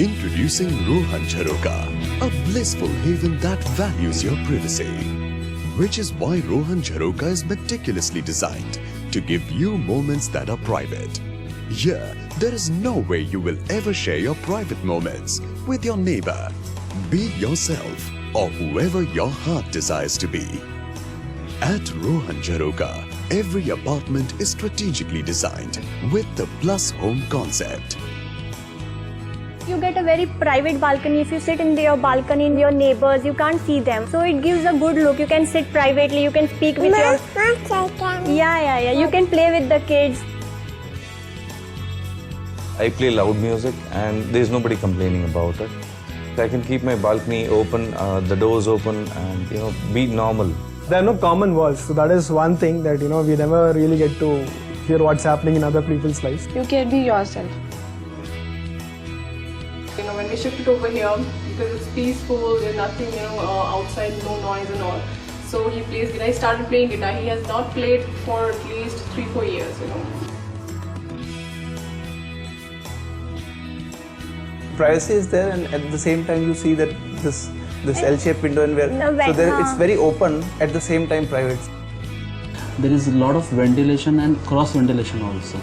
Introducing Rohan Jharoka, a blissful haven that values your privacy. Which is why Rohan Jharoka is meticulously designed to give you moments that are private. Here, there is no way you will ever share your private moments with your neighbor. Be yourself or whoever your heart desires to be. At Rohan Jharoka, every apartment is strategically designed with the Plus Home concept. You get a very private balcony. If you sit in your balcony, in your neighbors, you can't see them. So it gives a good look. You can sit privately. You can speak with your... Yeah. You can play with the kids. I play loud music and there's nobody complaining about it. I can keep my balcony open, the doors open and be normal. There are no common walls, so that is one thing that we never really get to hear what's happening in other people's lives. You can be yourself. When we shifted over here, because it's peaceful, there's nothing, outside, no noise and all. So he plays guitar. He started playing guitar. He has not played for at least 3-4 years, Privacy is there, and at the same time you see that this L-shaped window and it's very open, at the same time private. There is a lot of ventilation and cross ventilation also,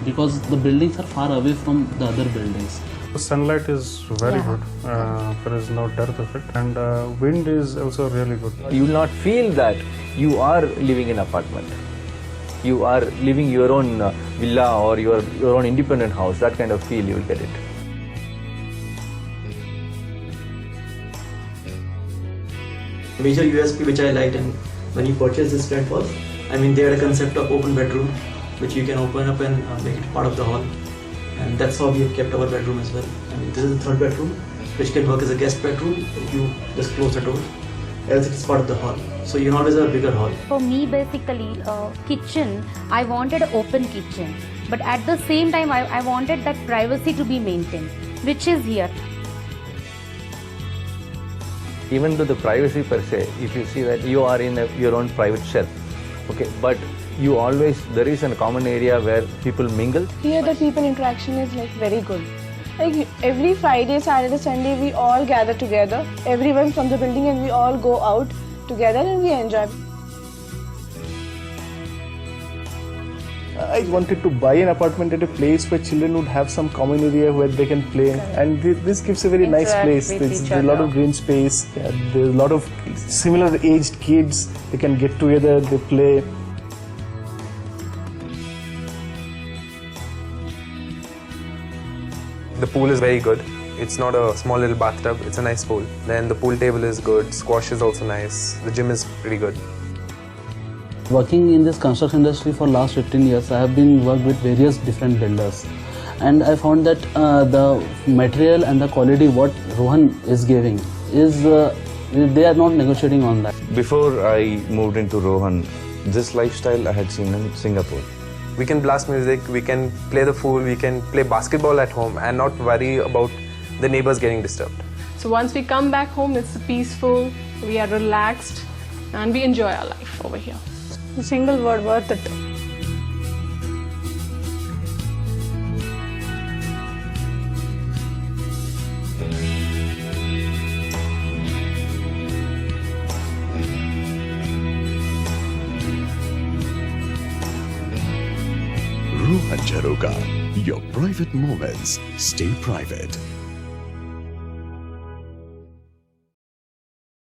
because the buildings are far away from the other buildings. The sunlight is very good, there is no dearth of it, and wind is also really good. You will not feel that you are living in an apartment. You are living your own villa or your own independent house. That kind of feel you will get it. Major USP which I liked and when you purchase this flat was, they had a concept of open bedroom which you can open up and make it part of the hall, and that's how we have kept our bedroom as well. This is the third bedroom which can work as a guest bedroom if you just close the door, else it's part of the hall, so you can always have a bigger hall. For me, basically, kitchen, I wanted an open kitchen, but at the same time I wanted that privacy to be maintained, which is here. Even though the privacy per se, if you see that you are in your own private shelf, okay, but there is a common area where people mingle. Here the people interaction is very good. Every Friday, Saturday, Sunday we all gather together, everyone from the building, and we all go out together and we enjoy. I wanted to buy an apartment at a place where children would have some common area where they can play, and this gives a very nice place. There's a lot of green space, there's a lot of similar aged kids, they can get together, they play. The pool is very good. It's not a small little bathtub, it's a nice pool. Then the pool table is good, squash is also nice, the gym is pretty good. Working in this construction industry for last 15 years, I have been worked with various different builders, and I found that the material and the quality what Rohan is giving is they are not negotiating on that. Before I moved into Rohan, this lifestyle I had seen in Singapore. We can blast music, we can play the pool, we can play basketball at home and not worry about the neighbors getting disturbed. So once we come back home, it's peaceful, we are relaxed, and we enjoy our life over here. A single word, worth it. Rohan Jharoka, your private moments stay private.